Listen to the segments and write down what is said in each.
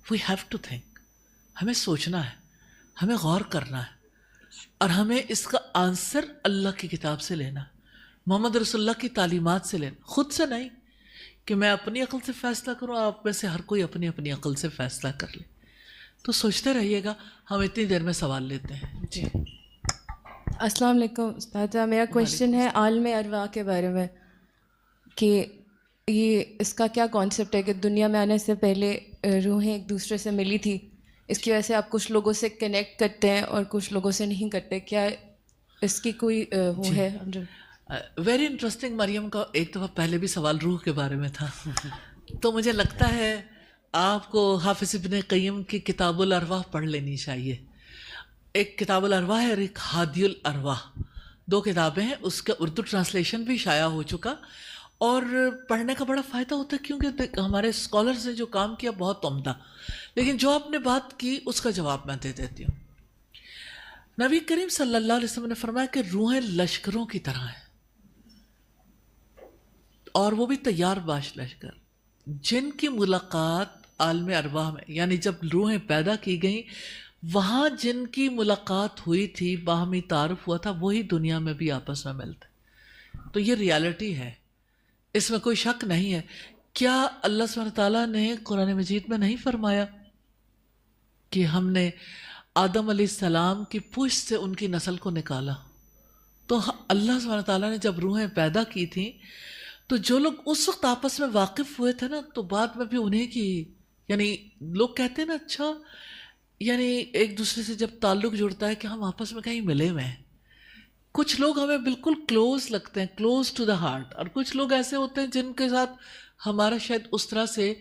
We have to think. ہمیں سوچنا ہے, ہمیں غور کرنا ہے, اور ہمیں اس کا آنسر اللہ کی کتاب سے لینا, محمد رسول اللہ کی تعلیمات سے لینا, خود سے نہیں کہ میں اپنی عقل سے فیصلہ کروں. آپ میں سے ہر کوئی اپنی اپنی عقل سے فیصلہ کر لے. تو سوچتے رہیے گا. ہم اتنی دیر میں سوال لیتے ہیں. جی السلام علیکم استاذہ. میرا کویشچن ہے عالم ارواح کے بارے میں, کہ یہ اس کا کیا کانسیپٹ ہے کہ دنیا میں آنے سے پہلے روحیں ایک دوسرے سے ملی تھی, اس کی وجہ سے آپ کچھ لوگوں سے کنیکٹ کرتے ہیں اور کچھ لوگوں سے نہیں کرتے, کیا اس کی کوئی وہ ہے؟ Very interesting. مریم کا ایک دفعہ پہلے بھی سوال روح کے بارے میں تھا. تو مجھے لگتا ہے آپ کو حافظ ابن قیم کی کتاب الارواح پڑھ لینی چاہیے. ایک کتاب الارواح ہے اور ایک ہادی الارواح, 2 کتابیں ہیں. اس کا اردو ٹرانسلیشن بھی شائع ہو چکا, اور پڑھنے کا بڑا فائدہ ہوتا ہے کیونکہ ہمارے اسکالرز نے جو کام کیا بہت عمدہ. لیکن جو آپ نے بات کی اس کا جواب میں دے دیتی ہوں. نبی کریم صلی اللہ علیہ وسلم نے فرمایا کہ روحیں لشکروں کی طرح ہیں, اور وہ بھی تیار باش لشکر, جن کی ملاقات عالم ارواح میں, یعنی جب روحیں پیدا کی گئیں وہاں جن کی ملاقات ہوئی تھی, باہمی تعارف ہوا تھا, وہی دنیا میں بھی آپس میں ملتے. تو یہ ریالٹی ہے, اس میں کوئی شک نہیں ہے. کیا اللہ سبحانہ تعالیٰ نے قرآن مجید میں نہیں فرمایا کہ ہم نے آدم علیہ السلام کی پشت سے ان کی نسل کو نکالا؟ تو اللہ سبحانہ تعالیٰ نے جب روحیں پیدا کی تھیں تو جو لوگ اس وقت آپس میں واقف ہوئے تھے نا, تو بعد میں بھی انہیں کی, یعنی لوگ کہتے ہیں نا اچھا, یعنی ایک دوسرے سے جب تعلق جڑتا ہے کہ ہم آپس میں کہیں ملے ہوئے ہیں. کچھ لوگ ہمیں بالکل کلوز لگتے ہیں, کلوز ٹو دا ہارٹ, اور کچھ لوگ ایسے ہوتے ہیں جن کے ساتھ ہمارا شاید اس طرح سے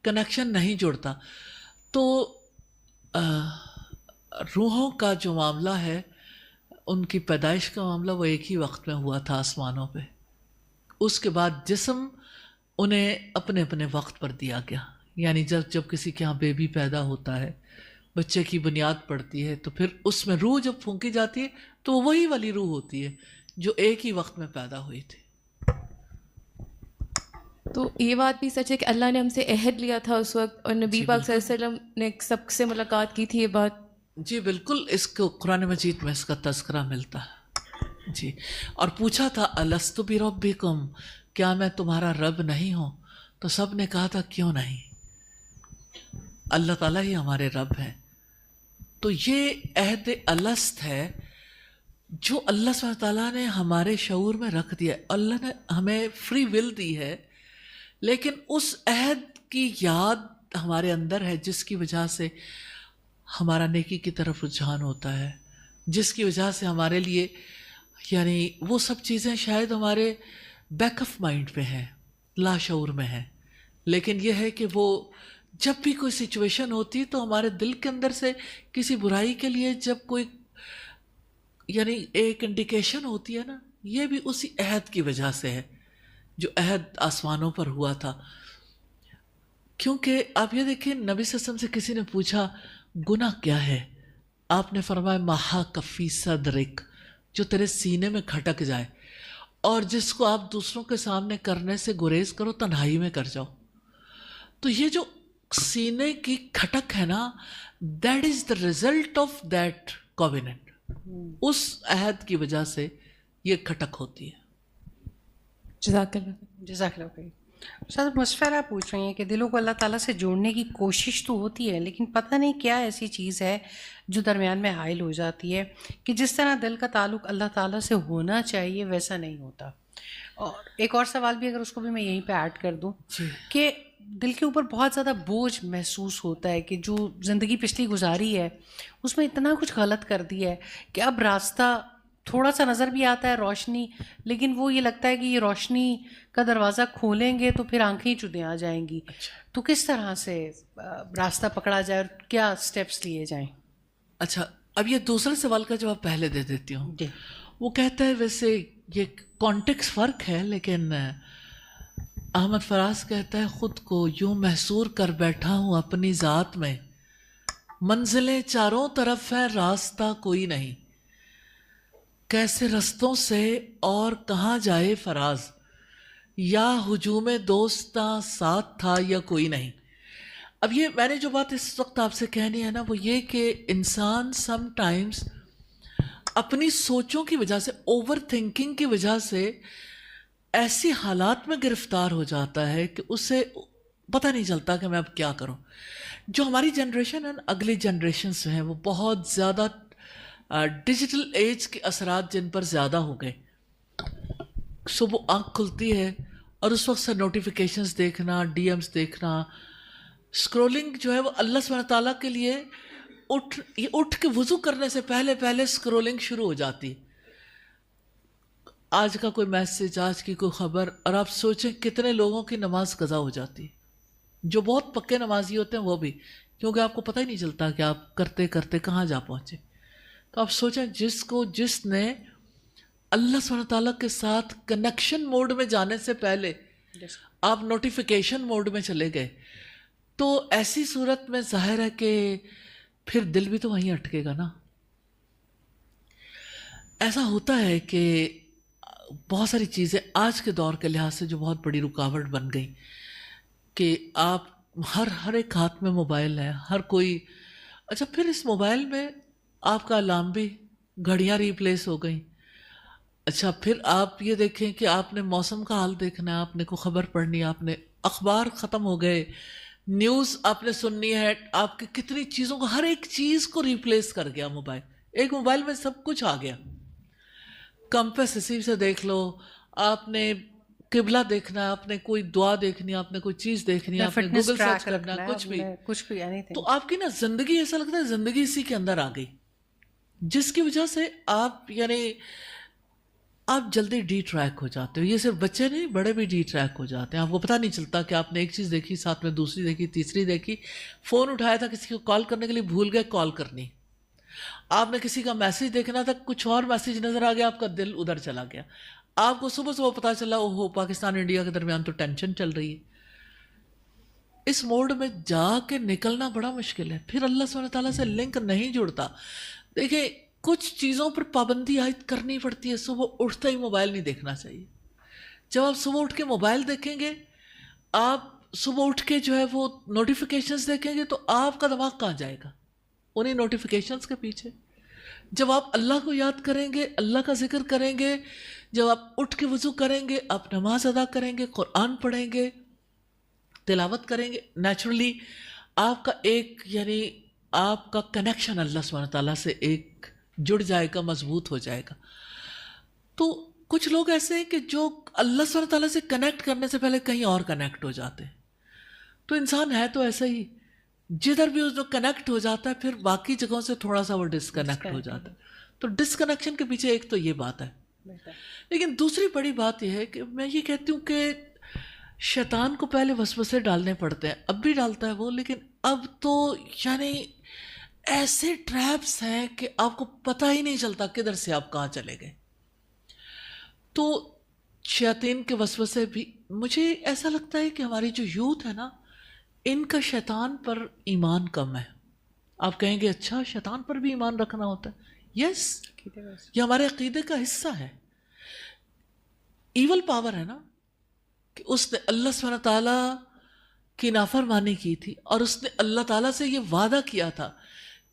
کنیکشن نہیں جڑتا. تو روحوں کا جو معاملہ ہے, ان کی پیدائش کا معاملہ, وہ ایک ہی وقت میں ہوا تھا آسمانوں پہ. اس کے بعد جسم انہیں اپنے اپنے وقت پر دیا گیا. یعنی جب کسی کے ہاں بیبی پیدا ہوتا ہے, بچے کی بنیاد پڑتی ہے, تو پھر اس میں روح جب پھونکی جاتی ہے تو وہی والی روح ہوتی ہے جو ایک ہی وقت میں پیدا ہوئی تھی. تو یہ بات بھی سچ ہے کہ اللہ نے ہم سے عہد لیا تھا اس وقت, اور نبی پاک صلی اللہ علیہ وسلم نے سب سے ملاقات کی تھی, یہ بات؟ جی بالکل, اس کو قرآن مجید میں اس کا تذکرہ ملتا ہے. جی, اور پوچھا تھا الستُ بربکم, کیا میں تمہارا رب نہیں ہوں؟ تو سب نے کہا تھا کیوں نہیں, اللہ تعالیٰ ہی ہمارے رب ہیں. تو یہ عہد الست ہے جو اللہ سبحانہ تعالیٰ نے ہمارے شعور میں رکھ دیا. اللہ نے ہمیں فری ول دی ہے, لیکن اس عہد کی یاد ہمارے اندر ہے, جس کی وجہ سے ہمارا نیکی کی طرف رجحان ہوتا ہے, جس کی وجہ سے ہمارے لیے یعنی وہ سب چیزیں شاید ہمارے بیک آف مائنڈ پہ ہیں, لاشعور میں ہیں, لیکن یہ ہے کہ وہ جب بھی کوئی سچویشن ہوتی ہے تو ہمارے دل کے اندر سے کسی برائی کے لیے جب کوئی یعنی ایک انڈیکیشن ہوتی ہے نا, یہ بھی اسی عہد کی وجہ سے ہے جو عہد آسمانوں پر ہوا تھا. کیونکہ آپ یہ دیکھیں, نبی صلی اللہ علیہ وسلم سے کسی نے پوچھا گناہ کیا ہے, آپ نے فرمایا مہا کفی صدرک, جو تیرے سینے میں کھٹک جائے, اور جس کو آپ دوسروں کے سامنے کرنے سے گریز کرو, تنہائی میں کر جاؤ. تو یہ جو سینے کی کھٹک ہے نا, that is the result of that covenant, اس عہد کی وجہ سے یہ کھٹک ہوتی ہے. جزاک اللہ. جزاک اللہ خیر. استاد مسفرہ پوچھ رہی ہیں کہ دلوں کو اللہ تعالیٰ سے جوڑنے کی کوشش تو ہوتی ہے, لیکن پتہ نہیں کیا ایسی چیز ہے جو درمیان میں حائل ہو جاتی ہے کہ جس طرح دل کا تعلق اللہ تعالیٰ سے ہونا چاہیے ویسا نہیں ہوتا. اور ایک اور سوال بھی اگر اس کو بھی میں یہیں پہ ایڈ کر دوں کہ دل کے اوپر بہت زیادہ بوجھ محسوس ہوتا ہے کہ جو زندگی پچھلی گزاری ہے اس میں اتنا کچھ غلط کر دیا ہے کہ اب راستہ تھوڑا سا نظر بھی آتا ہے روشنی, لیکن وہ یہ لگتا ہے کہ یہ روشنی کا دروازہ کھولیں گے تو پھر آنکھیں چدیں آ جائیں گی. تو کس طرح سے راستہ پکڑا جائے اور کیا سٹیپس لیے جائیں؟ اچھا, اب یہ دوسرے سوال کا جواب پہلے دے دیتی ہوں. جی, وہ کہتا ہے ویسے یہ کانٹیکس فرق ہے, لیکن احمد فراز کہتا ہے خود کو یوں محصور کر بیٹھا ہوں اپنی ذات میں, منزلیں چاروں طرف ہیں راستہ کوئی نہیں, کیسے رستوں سے اور کہاں جائے فراز, یا ہجوم دوستاں ساتھ تھا یا کوئی نہیں. اب یہ میں نے جو بات اس وقت آپ سے کہنی ہے نا وہ یہ کہ انسان سم ٹائمز اپنی سوچوں کی وجہ سے، اوور تھنکنگ کی وجہ سے ایسی حالات میں گرفتار ہو جاتا ہے کہ اسے پتہ نہیں چلتا کہ میں اب کیا کروں. جو ہماری جنریشن ہے نا، اگلی جنریشنز ہیں، وہ بہت زیادہ ڈیجیٹل ایج کے اثرات جن پر زیادہ ہو گئے. صبح آنکھ کھلتی ہے اور اس وقت سے نوٹیفیکیشنز دیکھنا، ڈی ایمز دیکھنا، اسکرولنگ جو ہے وہ اللہ سبحانہ تعالیٰ کے لیے اٹھ کے وضو کرنے سے پہلے اسکرولنگ شروع ہو جاتی. آج کا کوئی میسج، آج کی کوئی خبر، اور آپ سوچیں کتنے لوگوں کی نماز قضا ہو جاتی. جو بہت پکے نمازی ہوتے ہیں وہ بھی، کیونکہ آپ کو پتہ ہی نہیں چلتا کہ آپ کرتے کرتے کہاں جا پہنچے. تو آپ سوچیں جس نے اللہ سبحانہ تعالیٰ کے ساتھ کنیکشن موڈ میں جانے سے پہلے آپ نوٹیفیکیشن موڈ میں چلے گئے، تو ایسی صورت میں ظاہر ہے کہ پھر دل بھی تو وہیں اٹکے گا نا. ایسا ہوتا ہے کہ بہت ساری چیزیں آج کے دور کے لحاظ سے جو بہت بڑی رکاوٹ بن گئی کہ آپ ہر ایک ہاتھ میں موبائل ہے، ہر کوئی. اچھا، پھر اس موبائل میں آپ کا الارم بھی، گھڑیاں ریپلیس ہو گئیں. اچھا، پھر آپ یہ دیکھیں کہ آپ نے موسم کا حال دیکھنا ہے، آپ نے کوئی خبر پڑھنی ہے، آپ نے اخبار ختم ہو گئے، نیوز آپ نے سننی ہے، آپ کی کتنی چیزوں کو، ہر ایک چیز کو ریپلیس کر گیا موبائل. ایک موبائل میں سب کچھ آ گیا. کمپس اسی سے دیکھ لو، آپ نے قبلہ دیکھنا ہے، آپ نے کوئی دعا دیکھنی ہے، آپ نے کوئی چیز دیکھنی ہے، آپ نے گوگل سرچ کرنا ہے، کچھ بھی anything. تو آپ کی نا زندگی، ایسا لگتا ہے زندگی اسی کے اندر آ گئی، جس کی وجہ سے آپ آپ جلدی ڈی ٹریک ہو جاتے ہو. یہ صرف بچے نہیں، بڑے بھی ڈی ٹریک ہو جاتے ہیں. آپ کو پتہ نہیں چلتا کہ آپ نے ایک چیز دیکھی، ساتھ میں دوسری دیکھی، تیسری دیکھی، فون اٹھایا تھا کسی کو کال کرنے کے لیے، بھول گئے کال کرنی. آپ نے کسی کا میسج دیکھنا تھا، کچھ اور میسج نظر آ گیا، آپ کا دل ادھر چلا گیا. آپ کو صبح پتہ چلا اوہو پاکستان انڈیا کے درمیان تو ٹینشن چل رہی ہے. اس موڈ میں جا کے نکلنا بڑا مشکل ہے. پھر اللہ سبحانہ تعالیٰ سے لنک نہیں جڑتا. دیکھیں، کچھ چیزوں پر پابندی عائد کرنی پڑتی ہے. صبح اٹھتے ہی موبائل نہیں دیکھنا چاہیے. جب آپ صبح اٹھ کے موبائل دیکھیں گے، آپ صبح اٹھ کے جو ہے وہ نوٹیفیکیشنز دیکھیں گے، تو آپ کا دماغ کہاں جائے گا؟ انہیں نوٹیفیکیشنز کے پیچھے. جب آپ اللہ کو یاد کریں گے، اللہ کا ذکر کریں گے، جب آپ اٹھ کے وضو کریں گے، آپ نماز ادا کریں گے، قرآن پڑھیں گے، تلاوت کریں گے، نیچرلی آپ کا آپ کا کنیکشن اللہ سبحانہ تعالیٰ سے ایک جڑ جائے گا، مضبوط ہو جائے گا. تو کچھ لوگ ایسے ہیں کہ جو اللہ سبحانہ تعالیٰ سے کنیکٹ کرنے سے پہلے کہیں اور کنیکٹ ہو جاتے ہیں. تو انسان ہے تو ایسا ہی، جدھر بھی اس جو کنیکٹ ہو جاتا ہے، پھر باقی جگہوں سے تھوڑا سا وہ ڈسکنیکٹ ہو جاتا ہے. تو ڈسکنیکشن کے پیچھے ایک تو یہ بات ہے. لیکن دوسری بڑی بات یہ ہے کہ میں یہ کہتی ہوں کہ شیطان کو پہلے وسوسے ڈالنے پڑتے ہیں. اب بھی ڈالتا ہے وہ، لیکن اب تو ایسے ٹریپس ہیں کہ آپ کو پتہ ہی نہیں چلتا کدھر سے آپ کہاں چلے گئے. تو شیاطین کے وسوسے بھی، مجھے ایسا لگتا ہے کہ ہماری جو یوتھ ہے نا، ان کا شیطان پر ایمان کم ہے. آپ کہیں گے اچھا شیطان پر بھی ایمان رکھنا ہوتا ہے؟ یس، یہ ہمارے عقیدے کا حصہ ہے. ایول پاور ہے نا، کہ اس نے اللہ سبحانہ تعالیٰ کی نافرمانی کی تھی، اور اس نے اللہ تعالیٰ سے یہ وعدہ کیا تھا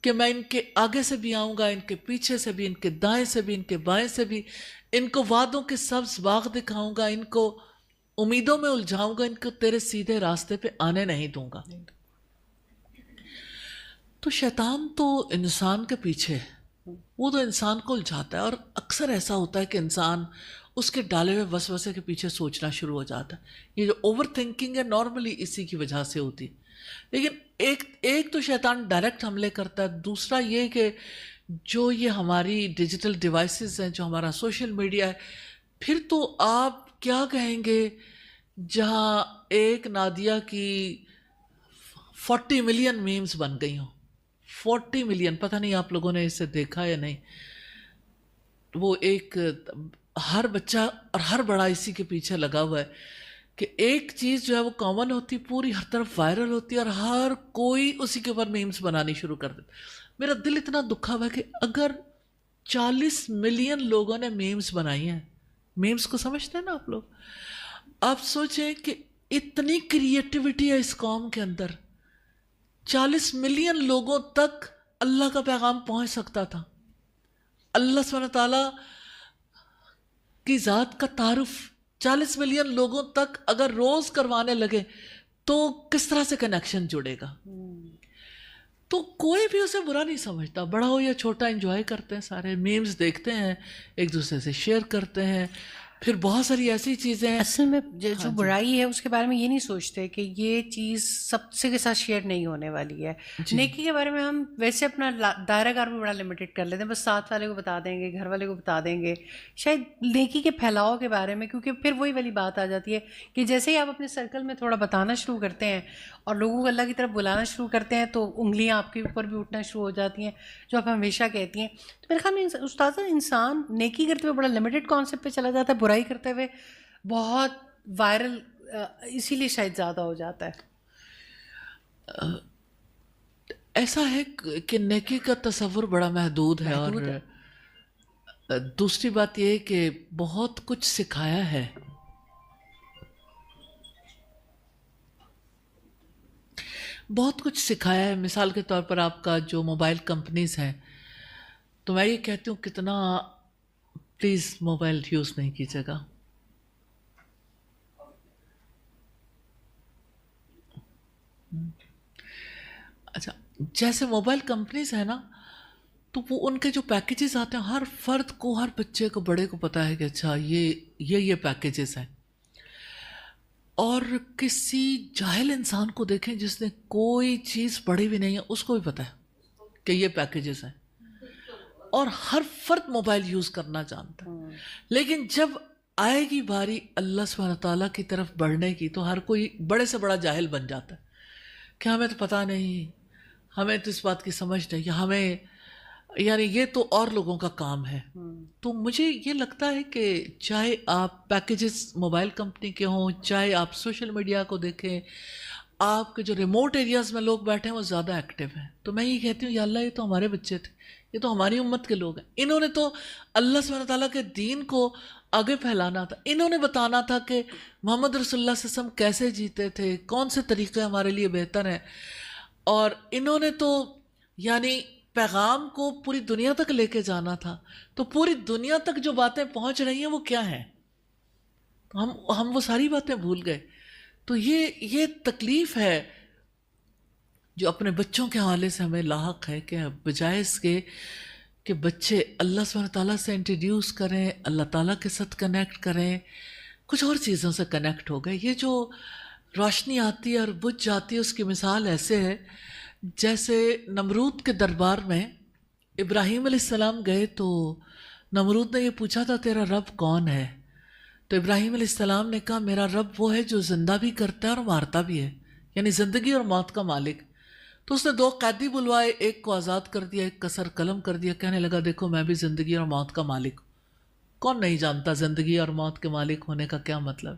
کہ میں ان کے آگے سے بھی آؤں گا، ان کے پیچھے سے بھی، ان کے دائیں سے بھی، ان کے بائیں سے بھی، ان کو وعدوں کے سبز باغ دکھاؤں گا، ان کو امیدوں میں الجھاؤں گا، ان کو تیرے سیدھے راستے پہ آنے نہیں دوں گا. تو شیطان تو انسان کے پیچھے ہے، وہ تو انسان کو الجھاتا ہے. اور اکثر ایسا ہوتا ہے کہ انسان اس کے ڈالے ہوئے وسوسے کے پیچھے سوچنا شروع ہو جاتا ہے. یہ جو اوور تھنکنگ ہے نارملی اسی کی وجہ سے ہوتی ہے. لیکن ایک تو شیطان ڈائریکٹ حملے کرتا ہے، دوسرا یہ کہ جو یہ ہماری ڈیجیٹل ڈیوائسز ہیں، جو ہمارا سوشل میڈیا ہے، پھر تو آپ کیا کہیں گے، جہاں ایک نادیہ کی 40 ملین میمز بن گئی ہوں. 40 ملین، پتہ نہیں آپ لوگوں نے اسے دیکھا یا نہیں. وہ ایک ہر بچہ اور ہر بڑا اسی کے پیچھے لگا ہوا ہے کہ ایک چیز جو ہے وہ کامن ہوتی، پوری ہر طرف وائرل ہوتی ہے، اور ہر کوئی اسی کے اوپر میمز بنانی شروع کر دیتا. میرا دل اتنا دکھا ہوا ہے کہ اگر 40 ملین لوگوں نے میمز بنائی ہیں، میمز کو سمجھتے ہیں نا آپ لوگ، آپ سوچیں کہ اتنی کریٹیوٹی ہے اس قوم کے اندر 40 ملین لوگوں تک اللہ کا پیغام پہنچ سکتا تھا. اللہ سبحانہ تعالیٰ کی ذات کا تعارف 40 ملین لوگوں تک اگر روز کروانے لگے تو کس طرح سے کنیکشن جڑے گا. تو کوئی بھی اسے برا نہیں سمجھتا، بڑا ہو یا چھوٹا، انجوائے کرتے ہیں، سارے میمز دیکھتے ہیں، ایک دوسرے سے شیئر کرتے ہیں. پھر بہت ساری ایسی چیزیں ہیں. اصل میں جو برائی ہے اس کے بارے میں یہ نہیں سوچتے کہ یہ چیز سب سے کے ساتھ شیئر نہیں ہونے والی ہے. نیکی کے بارے میں ہم ویسے اپنا دائرہ کار میں بڑا لمیٹڈ کر لیتے ہیں، بس ساتھ والے کو بتا دیں گے، گھر والے کو بتا دیں گے. شاید نیکی کے پھیلاؤ کے بارے میں، کیونکہ پھر وہی والی بات آ جاتی ہے کہ جیسے ہی آپ اپنے سرکل میں تھوڑا بتانا شروع کرتے ہیں اور لوگوں کو اللہ کی طرف بلانا شروع کرتے ہیں تو انگلیاں آپ کے اوپر بھی اٹھنا شروع ہو جاتی ہیں، جو آپ ہمیشہ کہتی ہیں. تو میرے خیال میں استاذہ انسان نیکی کرتے ہوئے بڑا لمیٹڈ کانسیپٹ پہ چلا جاتا ہے، برائی کرتے ہوئے بہت وائرل، اسی لیے شاید زیادہ ہو جاتا ہے. ایسا ہے کہ نیکی کا تصور بڑا محدود ہے. اور دوسری بات یہ ہے کہ بہت کچھ سکھایا ہے. بہت کچھ سکھایا ہے. مثال کے طور پر آپ کا جو موبائل کمپنیز ہیں، تو میں یہ کہتی ہوں کتنا پلیز موبائل یوز نہیں کیجیے گا. اچھا، جیسے موبائل کمپنیز ہیں نا، تو وہ ان کے جو پیکیجز آتے ہیں ہر فرد کو، ہر بچے کو، بڑے کو پتہ ہے کہ اچھا یہ پیکیجز ہیں. اور کسی جاہل انسان کو دیکھیں جس نے کوئی چیز پڑھی بھی نہیں ہے، اس کو بھی پتہ ہے کہ یہ پیکیجز ہیں. اور ہر فرد موبائل یوز کرنا جانتا ہے. لیکن جب آئے گی باری اللہ سبحانہ تعالیٰ کی طرف بڑھنے کی، تو ہر کوئی بڑے سے بڑا جاہل بن جاتا ہے کہ ہمیں تو پتہ نہیں، ہمیں تو اس بات کی سمجھ نہیں، یا ہمیں یعنی یہ تو اور لوگوں کا کام ہے. تو مجھے یہ لگتا ہے کہ چاہے آپ پیکیجز موبائل کمپنی کے ہوں، چاہے آپ سوشل میڈیا کو دیکھیں، آپ کے جو ریموٹ ایریاز میں لوگ بیٹھے ہیں وہ زیادہ ایکٹیو ہیں. تو میں یہ کہتی ہوں یا اللہ، یہ تو ہمارے بچے تھے، یہ تو ہماری امت کے لوگ ہیں. انہوں نے تو اللہ سبحانہ تعالیٰ کے دین کو آگے پھیلانا تھا. انہوں نے بتانا تھا کہ محمد رسول اللہ صلی اللہ علیہ وسلم کیسے جیتے تھے، کون سے طریقے ہمارے لیے بہتر ہیں. اور انہوں نے تو یعنی پیغام کو پوری دنیا تک لے کے جانا تھا. تو پوری دنیا تک جو باتیں پہنچ رہی ہیں وہ کیا ہیں؟ ہم وہ ساری باتیں بھول گئے. تو یہ تکلیف ہے جو اپنے بچوں کے حوالے سے ہمیں لاحق ہے، کہ بجائے اس کے کہ بچے اللہ سبحانہ تعالیٰ سے انٹروڈیوس کریں، اللہ تعالیٰ کے ساتھ کنیکٹ کریں، کچھ اور چیزوں سے کنیکٹ ہو گئے. یہ جو روشنی آتی ہے اور بجھ جاتی ہے، اس کی مثال ایسے ہے جیسے نمرود کے دربار میں ابراہیم علیہ السلام گئے تو نمرود نے یہ پوچھا تھا تیرا رب کون ہے؟ تو ابراہیم علیہ السلام نے کہا میرا رب وہ ہے جو زندہ بھی کرتا ہے اور مارتا بھی ہے، یعنی زندگی اور موت کا مالک. تو اس نے 2 قیدی بلوائے، ایک کو آزاد کر دیا، ایک کا سر قلم کر دیا. کہنے لگا دیکھو میں بھی زندگی اور موت کا مالک ہوں. کون نہیں جانتا زندگی اور موت کے مالک ہونے کا کیا مطلب.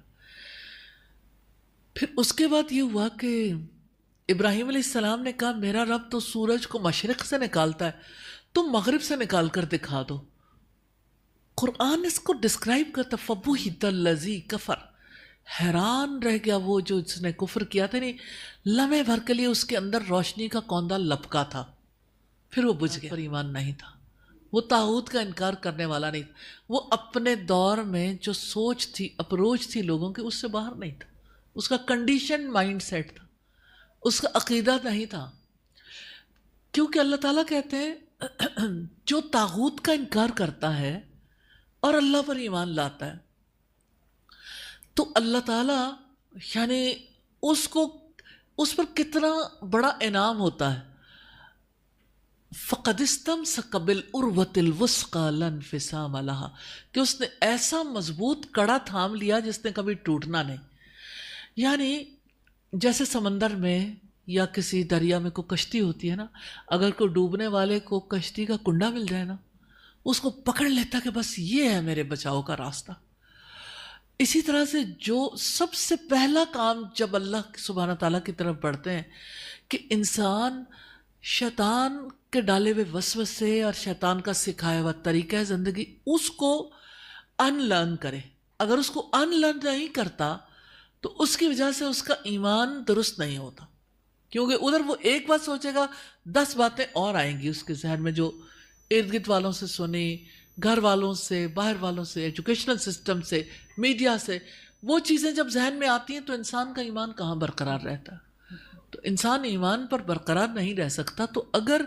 پھر اس کے بعد یہ ہوا کہ ابراہیم علیہ السلام نے کہا میرا رب تو سورج کو مشرق سے نکالتا ہے، تم مغرب سے نکال کر دکھا دو. قرآن اس کو ڈسکرائب کرتا فَبُہِتَ الَّذِي کفر، حیران رہ گیا وہ جو جس نے کفر کیا تھا. نہیں، لمحے بھر کے لیے اس کے اندر روشنی کا کوندا لپکا تھا، پھر وہ بجھ گیا. پر ایمان نہیں تھا، وہ طاغوت کا انکار کرنے والا نہیں تھا. وہ اپنے دور میں جو سوچ تھی، اپروچ تھی لوگوں کی، اس سے باہر نہیں تھا. اس کا کنڈیشن مائنڈ سیٹ تھا، اس کا عقیدہ نہیں تھا. کیونکہ اللہ تعالیٰ کہتے ہیں جو طاغوت کا انکار کرتا ہے اور اللہ پر ایمان لاتا ہے، تو اللہ تعالیٰ یعنی اس پر کتنا بڑا انعام ہوتا ہے. فَقَدِ اسْتَمْسَكَ بِالْعُرْوَةِ الْوُثْقَىٰ لَا انْفِصَامَ لَهَا، کہ اس نے ایسا مضبوط کڑا تھام لیا جس نے کبھی ٹوٹنا نہیں. یعنی جیسے سمندر میں یا کسی دریا میں کوئی کشتی ہوتی ہے نا، اگر کوئی ڈوبنے والے کو کشتی کا کنڈا مل جائے نا، اس کو پکڑ لیتا کہ بس یہ ہے میرے بچاؤ کا راستہ. اسی طرح سے جو سب سے پہلا کام جب اللہ سبحانہ تعالیٰ کی طرف بڑھتے ہیں کہ انسان شیطان کے ڈالے ہوئے وسوسے اور شیطان کا سکھایا ہوا طریقہ زندگی اس کو ان لرن کرے. اگر اس کو ان لرن نہیں کرتا تو اس کی وجہ سے اس کا ایمان درست نہیں ہوتا، کیونکہ ادھر وہ ایک بات سوچے گا 10 باتیں اور آئیں گی اس کے ذہن میں، جو ارد گرد والوں سے سنی، گھر والوں سے، باہر والوں سے، ایجوکیشنل سسٹم سے، میڈیا سے. وہ چیزیں جب ذہن میں آتی ہیں تو انسان کا ایمان کہاں برقرار رہتا؟ تو انسان ایمان پر برقرار نہیں رہ سکتا. تو اگر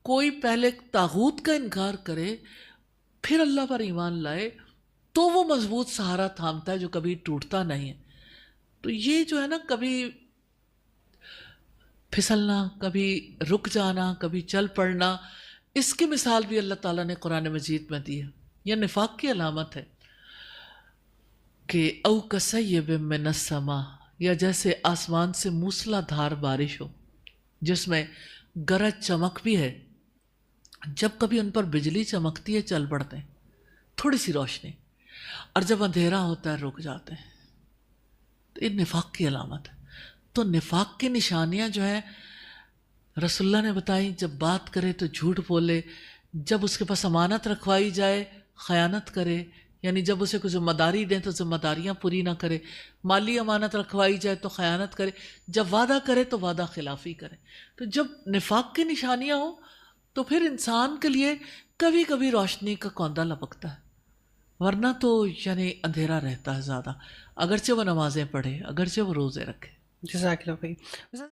کوئی پہلے طاغوت کا انکار کرے پھر اللہ پر ایمان لائے تو وہ مضبوط سہارا تھامتا ہے جو کبھی ٹوٹتا نہیں ہے. تو یہ جو ہے نا، کبھی پھسلنا، کبھی رک جانا، کبھی چل پڑنا، اس کی مثال بھی اللہ تعالیٰ نے قرآن مجید میں دی ہے. یہ نفاق کی علامت ہے کہ او کصیب من السماء، یا جیسے آسمان سے موسلا دھار بارش ہو جس میں گرج چمک بھی ہے. جب کبھی ان پر بجلی چمکتی ہے چل پڑتے ہیں، تھوڑی سی روشنی، اور جب اندھیرا ہوتا ہے رک جاتے ہیں. تو یہ نفاق کی علامت ہے. تو نفاق کی نشانیاں جو ہیں رسول اللہ نے بتائی، جب بات کرے تو جھوٹ بولے، جب اس کے پاس امانت رکھوائی جائے خیانت کرے، یعنی جب اسے کوئی ذمہ داری دیں تو ذمہ داریاں پوری نہ کرے، مالی امانت رکھوائی جائے تو خیانت کرے، جب وعدہ کرے تو وعدہ خلافی کرے. تو جب نفاق کی نشانیاں ہوں تو پھر انسان کے لیے کبھی کبھی روشنی کا کوندا لپکتا ہے، ورنہ تو یعنی اندھیرا رہتا ہے زیادہ، اگرچہ وہ نمازیں پڑھے، اگرچہ وہ روزے رکھے. جزاک اللہ خیر.